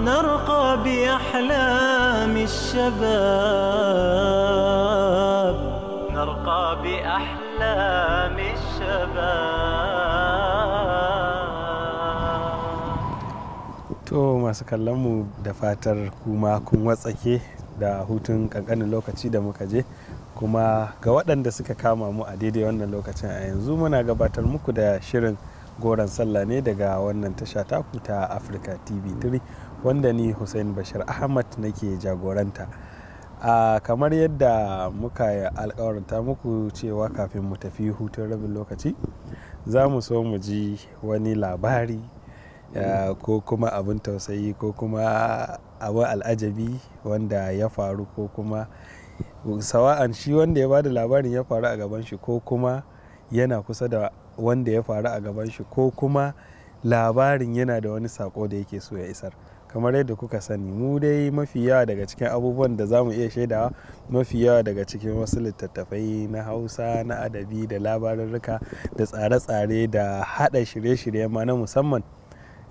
نرقى بأحلام الشباب نرقى بأحلام الشباب. To masu kallon mu da fatar kuma kun watsake da hutun kankanin lokaci da muka je, kuma ga waɗanda suka kama mu a daidai wannan lokacin a yanzu muna gabatar muku da shirin goron sallah ne daga wannan tasha taku ta Africa TV3 wanda ni Husaini Bashir Ahmad nake jagoranta. Kamar yadda muka alƙawarta muku cewa kafin mu tafi hutun rabin lokaci za mu so mu ji wani labari ko kuma abin tausayi ko kuma abin al'ajabi wanda ya faru, ko kuma sawa'an shi wanda ya bada labarin ya faru a gaban shi ko kuma yana kusa da wanda ya faru a gaban shi, ko kuma labarin yana da wani sako da yake so ya isar. Kamar yadda kuka sani mu dai mafi yawa daga cikin abubuwan da za mu iya shaidawa, mafi yawa daga cikin wasu littattafai na Hausa na adabi da labarurruka da tsare-tsare da hada shirye-shirye ma na musamman,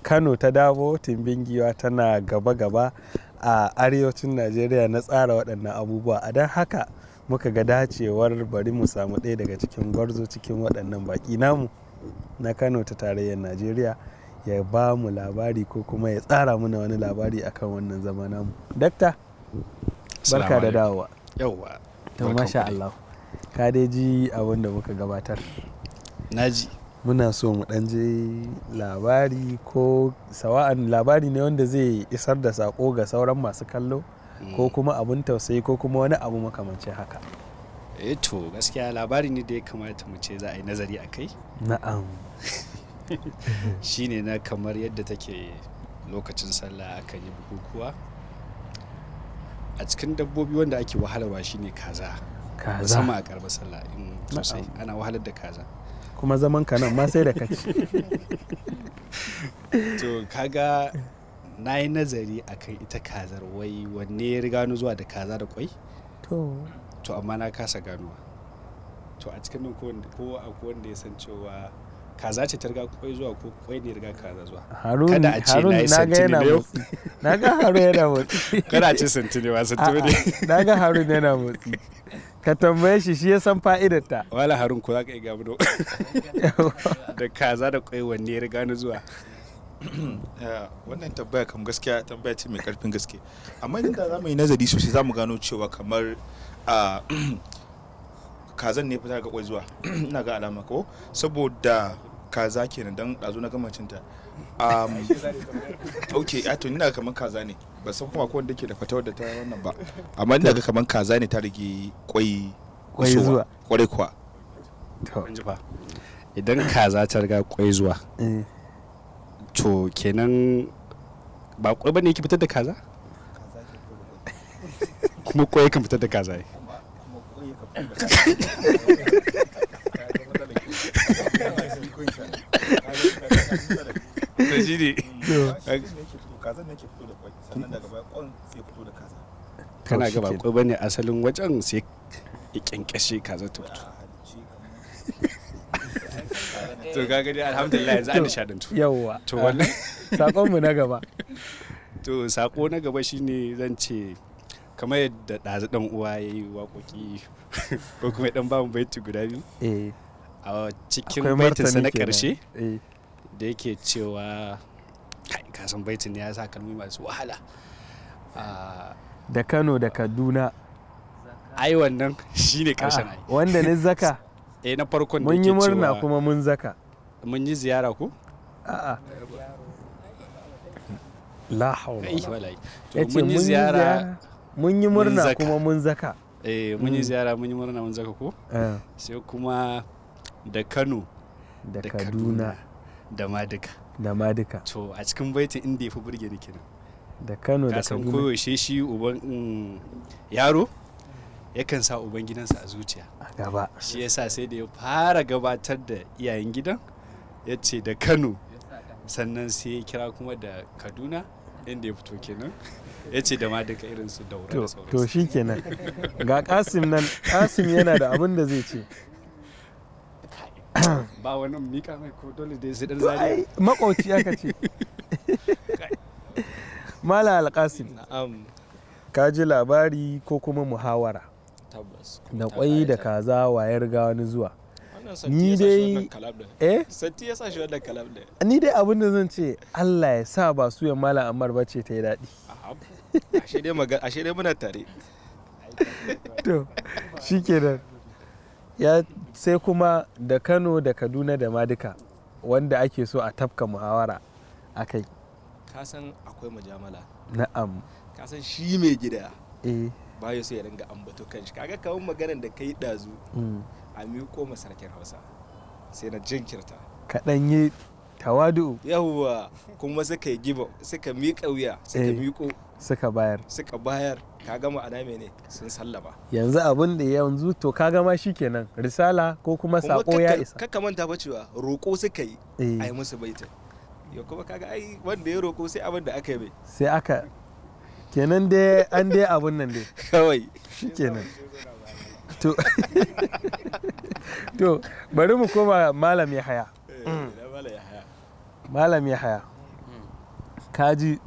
Kano ta Dabo Timbin Giwa tana gaba-gaba a arewacin Najeriya na tsara waɗannan abubuwa. A don haka muka ga dacewar bari mu samu ɗaya daga cikin gwarzo cikin waɗannan baƙi namu na Kano ta tarayyar Najeriya ya ba mu labari ko kuma ya tsara mana wani labari akan wannan zama namu. Dakta, barka da dawowa. Yauwa. To masha Allah. Ka dai ji abin da muka gabatar. Naji. Muna so mu ɗan je labari, ko sawa'an labari ne wanda zai isar da sako ga sauran masu kallo, ko kuma abin tausayi, ko kuma wani abu makamancin haka. To gaskiya labari ne da ya kamata mu ce za a yi nazari a kai. Na'am. Shine na kamar yadda take lokacin sallah akan yi bukukuwa. A cikin dabbobi wanda ake wahalarwa shine kaza. Musamman a karbar sallah in sosai ana wahalar da kaza. Kuma zaman ka nan ma sai da kaci. To kaga na yi nazari akan ita kazar, wai wanne ya riga ni zuwa da kaza da kwai? To amma na kasa ganuwa. To a cikin nan ko akwai wanda ya san cewa kaza ce ta riga kwai zuwa ko kwai ne riga kaza zuwa? Kada a ce na yi santini ne yau. Na ga Harun yana motsi. Kada a ce santini ba santini ne. Na ga Harun yana motsi. Ka tambaye shi ya san fa'idarta. Wala Harun ko za ka iya gamu da kaza da kwai wanne ya riga ni zuwa? Wannan tambaya kam gaskiya tambaya ce mai karfin gaske, amma idan da za mu yi nazari sosai za mu gano cewa kamar kazan ne fitar ga kwai zuwa. Ina ga alama ko saboda kaza kenan dan dazo na gama cinta. Ok, to ina kamar kaza ne, ba san kuma ko wanda ke da fatawar da ta wannan ba, amma ina ga kamar kaza ne ta rige kwai zuwa. Kwarai kuwa. Idan kaza ta riga kwai zuwa, to kenan ba kwai bane yake fitar da kaza? Kuma kwai kan fitar da kaza ne. Da shi ne. Kazan ne ke fito da kwai, sannan daga baya kwan sai fito da kaza. Kana ga ba kwai bane asalin wajen, sai ya kyankyashe kaza ta fito. To ga gani alhamdulillah yanzu an nishadantu. Yawwa. To wannan sakon mu na gaba. To sako na gaba shine zan ce kamar yadda ɗazu ɗan uwa ya yi waƙoƙi ko kuma ɗan ba mu baiti guda biyu. A cikin baitinsa na ƙarshe da yake cewa kasan baitin ya sa kalmomi masu wahala. Da Kano da Kaduna. Ai wannan shine ƙarshen ai. Wanda ne zaka? Na farkon da yake cewa. Mun yi murna kuma mun zaka. Mun yi ziyara ko? A'a. La haula. Yace mun yi ziyara. Mun yi murna kuma mun zaka. Mun yi ziyara mun yi murna mun zaka ko? Sai kuma da Kano da Kaduna da Madika. Da Madika. To a cikin baitin inda ya fi burge ni kenan. Da Kano da Kaduna. Kasan koyaushe shi uban yaro yakan sa uban gidansa a zuciya. A gaba. Shi yasa sai da ya fara gabatar da iyayen gidan, ya ce da Kano, sannan sai ya kira kuma da Kaduna inda ya fito kenan. Ya ce da ma duka irin su Daura da sauransu. To shi kenan. Ga Kasim nan, Kasim yana da abin da zai ce. Ba wani mika mai ko dole da sai dan zari. Makauci aka ce. Malam Alƙasim, na'am ka ji labari ko kuma muhawara tabbas da kwai da kaza wayar ga wani zuwa. ni dai santi ya sa shi wannan kalab din ni dai abin da zan ce Allah ya sa ba su ya Malam Ammar bace ta yi daɗi. ashe dai muna tare. To shikenan ya sai kuma da Kano da Kaduna da ma duka wanda ake so a tafka muhawara a kai. Ka san akwai mujamala. Na'am. Ka san shi mai gida bayo sai ya ringa ambato kanshi. Kaga kawun maganar da kai dazu a miƙo masarkin Hausa sai na jinkirta. Kaɗan yi tawadu. Yawwa kuma suka yi giba suka miƙa wuya suka miƙo suka bayar ka gama ana mene sun sallama. Yanzu abin da yanzu to ka gama shikenan risala ko kuma sako ya isa. Kakka manta ba cewa roƙo suka yi a yi musu baitin. Yau kuma kaga ai wanda ya roƙo sai abin da aka yi bai. Sai aka kenan dai an dai abun nan dai. Kawai. Shikenan. To bari mu koma Malam Yahaya. Malam Yahaya. Kaji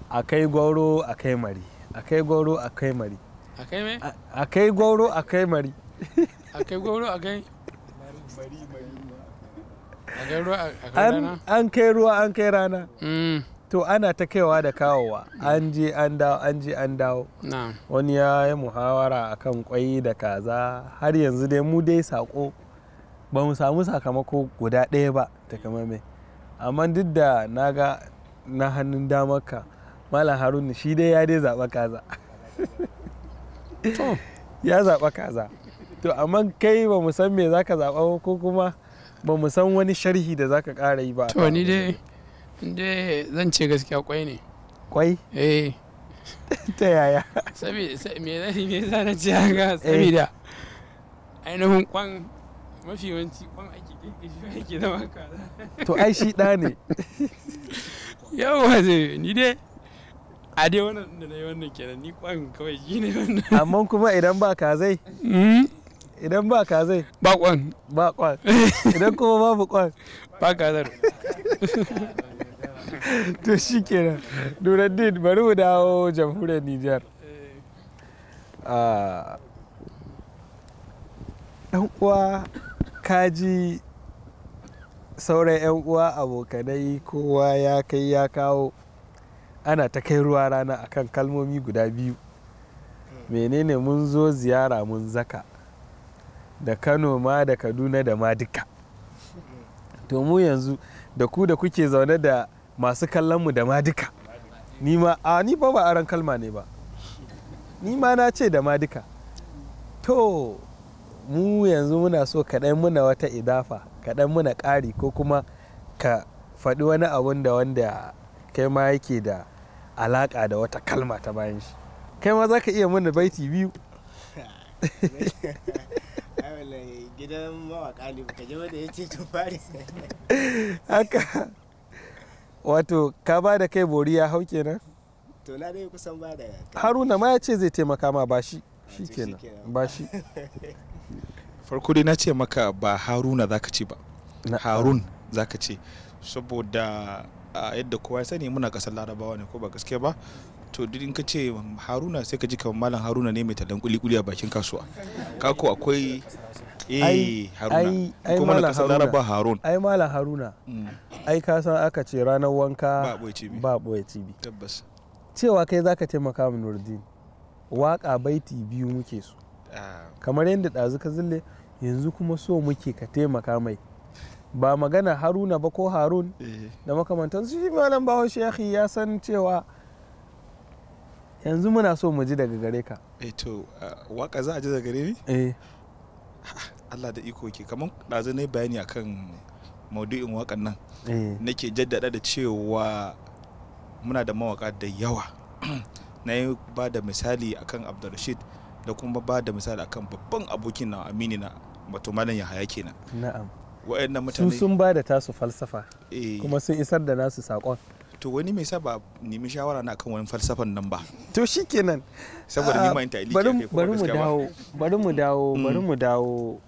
akai gwauro akai mari. Akai gwauro akai mari. Akai me? Akai gwauro akai mari. Akai gwauro akai mari. Akai ruwa akai rana. An kai ruwa an kai rana. To ana ta kaiwa da kawowa an je an dawo wani ya yi muhawara akan kwai da kaza har yanzu dai mu dai sako ba mu samu sakamako guda ɗaya ba takamaimai amma duk da na ga na hannun damarka Malam Haruna shi dai ya dai zaɓa kaza ya zaɓa kaza to amma kai ba mu san me za ka zaɓa ko kuma ba mu san wani sharhi da za ka ƙara yi ba. To ni dai zan ce gaskiya kwai ne. Kwai? Ta yaya? Me za na ce haka saboda ainihin kwan mafi yawanci kwan ake kirkishi ake zama kaza. To ai shi ɗa ne. Yawwa zai ni dai a dai wannan da na yi wannan kenan ni kwan kawai shi ne wannan. Amma kuma idan ba kazai? Idan ba kazai? Ba kwan. Ba kwan. Idan kuma babu kwan? Ba kazar. To shi kenan Nuruddin bari mu dawo jamhuriyar Nijar. Ɗan uwa kaji sauran 'yan uwa abokanai kowa ya kai ya kawo ana ta kai ruwa rana akan kalmomi guda biyu. Menene mun zo ziyara mun zaka da Kano ma da Kaduna da ma duka. To mu yanzu da ku da kuke zaune da masu kallonmu da ma duka ni ba aran kalma ne ba ni ma na ce da ma duka to mu yanzu muna so kaɗan muna wata idafa kaɗan muna ƙari ko kuma ka faɗi wani abun da wanda kai ma yake da alaƙa da wata kalma ta bayan shi kai ma za ka iya muna baiti biyu. Gidan mawaka ne ka je wanda ya ce tun fari haka wato ka ba da kai bori ya hau kenan. To na dai kusan ba da Haruna ma ya ce zai taimaka ma ba shi kenan ba shi. Farko dai na ce maka ba Haruna zaka ce ba Harun zaka ce saboda yadda kowa ya sani muna kasar Larabawa ne ko ba gaske ba. To duk in ka ce Haruna sai ka ji kamar Malam Haruna ne mai talan kuli-kuli a bakin kasuwa. Kako akwai Haruna kuma na kasar Laraba Harun. Ai Malam Haruna ai ka san aka ce ranar wanka ba ɓoye cibi. Tabbas. Cewa kai zaka taimaka min Nuruddin waka baiti biyu muke so. Kamar yadda ɗazu ka zille yanzu kuma so muke ka taimaka mai. Ba magana Haruna ba ko Harun da makamantansu shi Malam Bahaushe ya san cewa yanzu muna so mu ji daga gare ka. To waka za a ji daga gare ni? Allah da iko ke kamar ɗazu na bayani akan maudu'in wakan nan nake jaddada da cewa muna da mawaka da yawa na yi ba da misali akan Abdulrashid da kuma ba da misali akan babban abokin na amini na wato Malam Yahaya kenan. Na'am. Waɗannan mutane sun ba da tasu falsafa kuma sun isar da nasu saƙon. To wani mai sa ba nemi shawara na kan wani falsafan nan ba. To shikenan. Saboda ni ma in ta'iliki ake kuma gaskiya ba. Bari mu dawo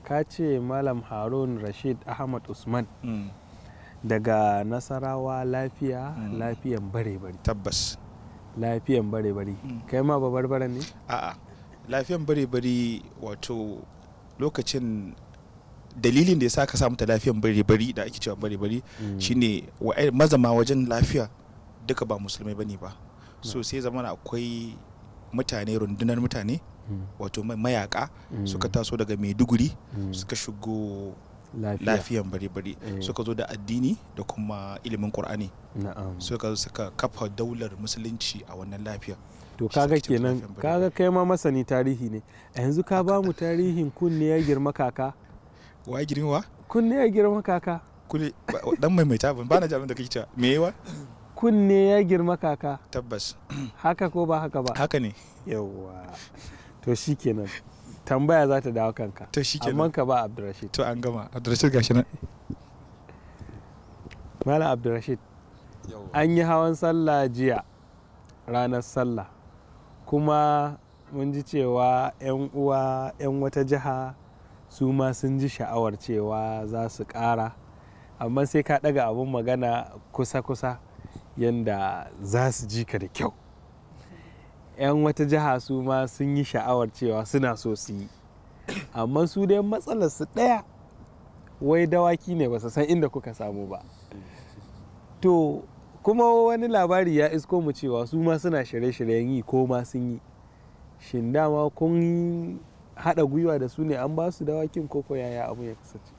ka ce Malam Harun Rashid Ahmad Usman daga Nasarawa lafiya lafiyan bare-bare. Tabbas. Lafiyan bare-bare. Kai ma ba barbaren ne? A'a. Lafiyan bare-bare wato lokacin dalilin da ya sa ka samu ta lafiyan bare-bare da ake cewa bare-bare shine mazama wajen lafiya duka ba musulmai bane ba. So sai zamana akwai mutane, rundunar mutane wato mayaka suka taso daga Maiduguri suka shigo lafiyan bare-bare, suka zo da addini da kuma ilimin Qur'ani. Suka kafa daular musulunci a wannan lafiya. To kaga kenan, kaga kai ma masani tarihi ne. A yanzu ka ba mu tarihin kunne ya girma kaka. Wa girma? Kunne ya girma kaka. Kunne dan maimaita ban bana jami'in da kake cewa. Me yawa? Kunne ya girma kaka. Tabbas. Haka ko ba haka ba? Haka ne. Yawwa. To shikenan. Tambaya za ta dawo kanka. To shikenan. Amma ka ba Abdurrashid. To an gama. Abdurrashid gashi nan. Malam Abdurrashid. An yi hawan sallah jiya, ranar sallah. Kuma mun ji cewa 'yan uwa 'yan wata jiha su ma sun ji sha'awar cewa za su ƙara, amma sai ka ɗaga abin magana kusa-kusa yadda za su ji ka da kyau. 'Yan wata jiha su ma sun yi sha'awar cewa suna so su yi, amma su dai matsalar su ɗaya, wai dawaki ne ba su san inda kuka samu ba. To kuma wani labari ya isko mu cewa su ma suna shirye-shiryen yi ko ma sun yi. Shin dama kun haɗa gwiwa da su ne an ba su dawakin koko yaya abu ya kasance?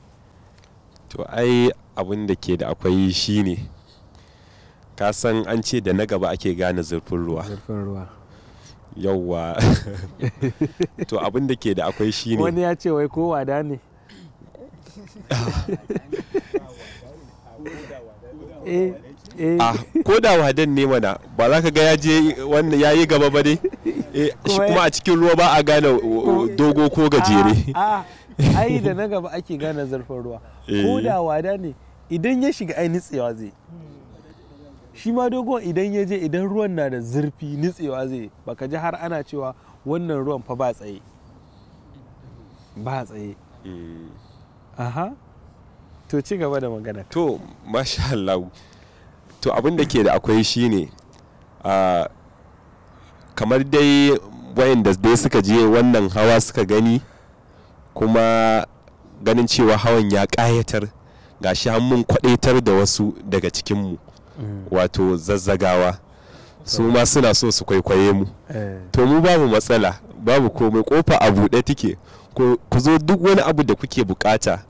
To ai abin da ke da akwai shi ne, ka san an ce da na gaba ake gane zurfin ruwa. Zurfin ruwa. Yauwa. To abin da ke da akwai shi ne. Wani ya ce wai ko wada ne? Ko da wadan ne mana ba za ka ga ya je wannan ya yi gaba ba dai. Kuma a cikin ruwa ba a gane dogo ko gajere. Ai da na gaba ake gane zurfin ruwa. Ko da wada ne idan ya shiga ai nitsewa zai. Shi ma dogon idan ya je idan ruwan na da zurfi nitsewa zai. Baka ji har ana cewa wannan ruwan fa ba tsaye. Ba tsaye. Aha. To ci gaba da magana. To masha Allah. To abin da ke da akwai shine kamar dai wayanda dai suka je wannan hawa suka gani, kuma ganin cewa hawan ya ƙayatar, gashi mun kwadaitar da wasu daga cikinmu wato zazzagawa su ma suna so su kwaikwaye mu. To mu babu matsala, babu komai, kofa a buɗe take, ku zo duk wani abu da kuke bukata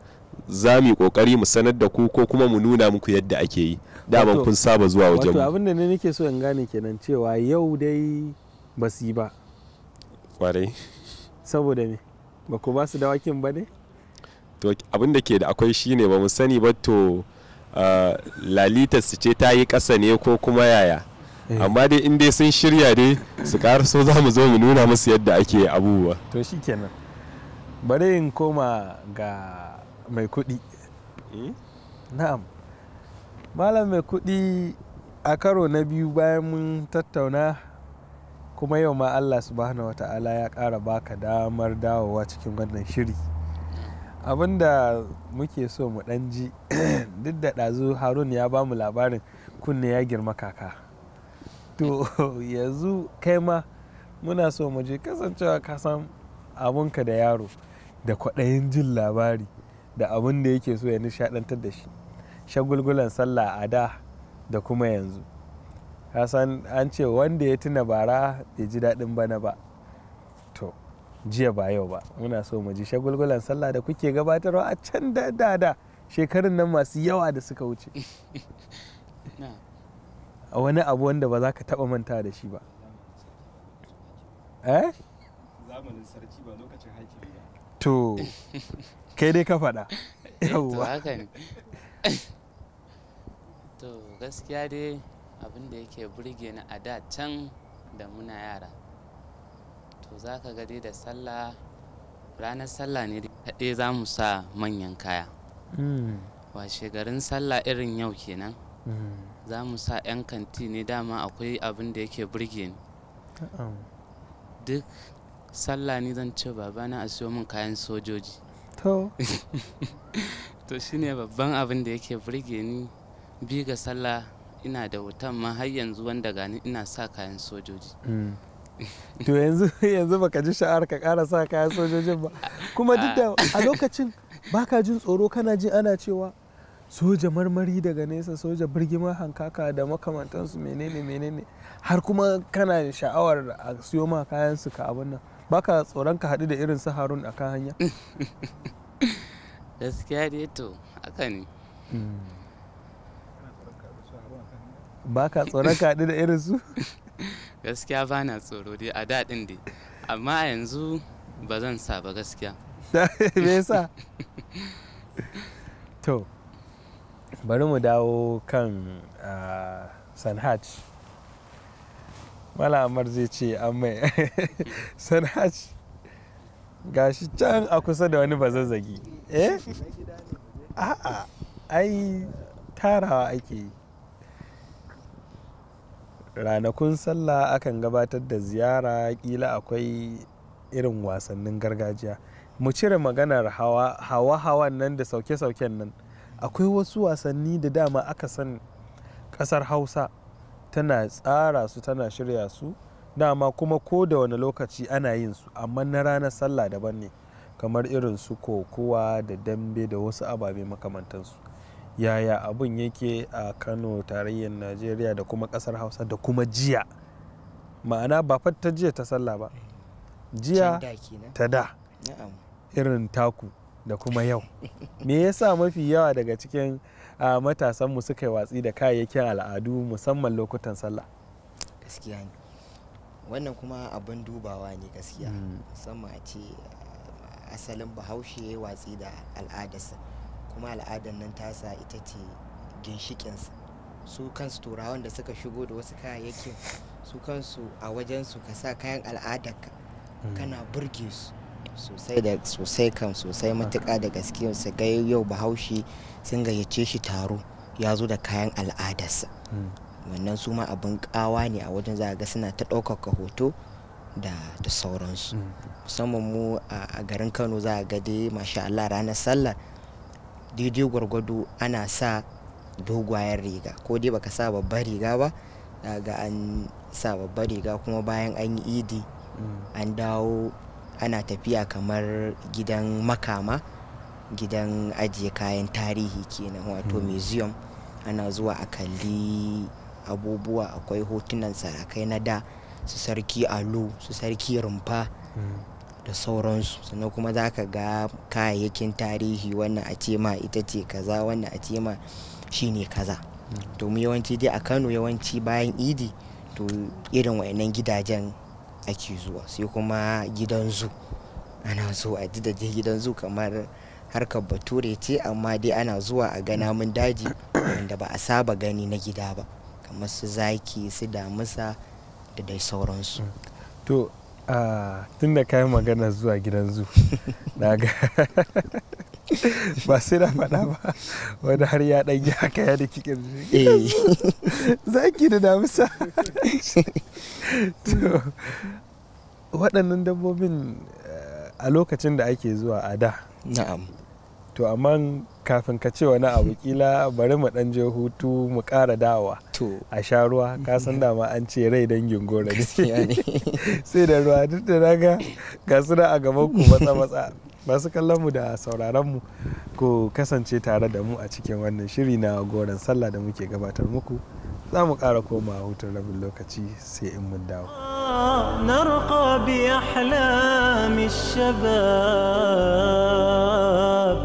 za mu yi kokari mu sanar da ku ko kuma mu nuna muku yadda ake yi. Daman kun saba zuwa wajen mu. Wato abin da ne nake so in gane kenan cewa yau dai ba su yi ba. Kwarai. Saboda me? Ba ku ba su dawakin ba ne? To abin da ke da akwai shine ba mu sani ba, to lalita su ce ta yi ƙasa ne ko kuma yaya. Amma dai in dai sun shirya dai su so za mu zo mu nuna musu yadda ake abubuwa. To shikenan. Bari in koma ga mai kuɗi. Na'am. Malam mai kuɗi, a karo na biyu bayan mun tattauna, kuma yau ma Allah subhanahu wata'ala ya ƙara baka damar dawowa cikin wannan shiri. Abinda muke so mu ɗan ji duk da ɗazu Harun ya ba mu labarin kunne ya girma kaka. To yanzu kai ma muna so mu je, kasancewa ka san abunka da yaro da kwaɗayin jin labari da abin da yake so ya nishaɗantar da shi. Shagulgulan sallah a da kuma yanzu. Kasan an ce wanda ya tuna bara bai ji daɗin bana ba. To jiya ba yau ba, muna so mu ji shagulgulan sallah da kuke gabatarwa a can da shekarun nan masu yawa da suka wuce. A wani abu wanda ba za ka taɓa manta da shi ba. Zamanin sarki ba lokacin haƙi ba. To kai dai ka faɗa. To haka ne. To gaskiya dai abin da yake burge ni a da can da muna yara, to za ka ga dai da sallah, ranar sallah ne kaɗai za mu sa manyan kaya. Washe garin sallah irin yau kenan za mu sa 'yan kanti ne, dama akwai abin da yake burge ni. Duk sallah ni zan ce babana a siyo min kayan sojoji. To to shine babban abin da yake burge ni bi ga sallah ina da wutan ma har yanzu wanda gani ina sa kayan sojoji. To yanzu baka ji sha'ar ka ƙara sa kayan sojojin ba, kuma duk da a lokacin baka jin tsoro, kana ji ana cewa soja marmari daga nesa, soja birgima hankaka da makamantansu menene har kuma kana sha'awar a siyo ma kayan su ka abin nan, baka tsoron ka haɗu da irin su Harun a kan hanya? Gaskiya dai to haka ne. Baka tsoron ka haɗu da irin su? Gaskiya ba na tsoro dai a daɗin dai, amma a yanzu ba zan sa ba gaskiya. Me yasa? To bari mu dawo kan Sanhaj. Mala Amar zai ce an mai Sanhaj gashi can a kusa da wani bazazzagi. A'a, ai tarawa ake yi. Ranakun sallah akan gabatar da ziyara, kila akwai irin wasannin gargajiya. Mu cire maganar hawa-hawan nan da sauke-sauken nan, akwai wasu wasanni da dama aka san kasar Hausa tana tsara su, tana shirya su dama, kuma ko da wani lokaci ana yin su, amma na ranar sallah daban ne, kamar irin su kokowa da dambe da wasu ababe makamantansu. Yaya abun yake a Kano, tarayyar Najeriya da kuma kasar Hausa da kuma jiya? Ma'ana ba ta jiya ta sallah ba, jiya ta da, irin taku da kuma yau. Me yasa mafi yawa daga cikin matasanmu suka yi watsi da kayayyakin al'adu musamman lokutan sallah? Gaskiya ne wannan, kuma abin dubawa ne gaskiya, musamman a ce asalin bahaushe ya watsi da al'adarsa, kuma al'adar nan tasa ita ce ginshikinsa. Su kansu turawan da suka shigo da wasu kayayyakin, su kansu a wajensu ka sa kayan al'adarka kana burge su sosai da sosai, kan sosai matuƙa da gaske. Su ga yau bahaushe sun gayyace shi taro ya zo da kayan al'adarsa, wannan su ma abin ƙawa ne a wajen, za ga suna ta ɗaukaka hoto da sauransu. Musamman mu a garin Kano za a ga dai masha Allah ranar sallah daidai gwargwado ana sa dogwayen riga, ko dai baka sa babbar riga ba, ga an sa babbar riga, kuma bayan an yi idi an dawo ana tafiya kamar gidan makama, gidan ajiye kayan tarihi kenan, wato museum. Ana zuwa a kalli abubuwa, akwai hotunan sarakai na da, su sarki Alu, su sarki Rumfa da sauransu. Sannan kuma za ka ga kayayyakin tarihi, wannan a ce ma ita ce kaza, wannan a ce ma shi ne kaza. Domin yawanci dai a Kano yawanci bayan idi to irin wayannan gidajen ake zuwa, sai kuma gidan zu. Ana so a ji da gidan zu kamar harkar bature ce, amma dai ana zuwa a ga namun daji wanda ba a saba gani na gida ba, kamar su zaki, su damusa da dai sauransu. To tun da kayan magana zuwa gidan zu na ga ba sai na faɗa ba, wani har ya ɗan yi haka ya da kikin zaki da damusa. To waɗannan dabbobin a lokacin da ake zuwa a da, na'am. To amma kafin ka ce wani abu, kila bari mu ɗan je hutu mu ƙara dawowa a sha ruwa. Ka san dama an ce rai dangin gora ne, sai da ruwa. Duk da naga ga suna a gaban ku matsa-matsa. Masu kallon mu da sauraron mu, ku kasance tare da mu a cikin wannan shiri na goron sallah da muke gabatar muku. Za mu ƙara koma hutun rabin lokaci sai in mun dawo. نرقى بأحلام الشباب،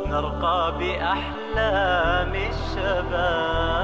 نرقى بأحلام الشباب.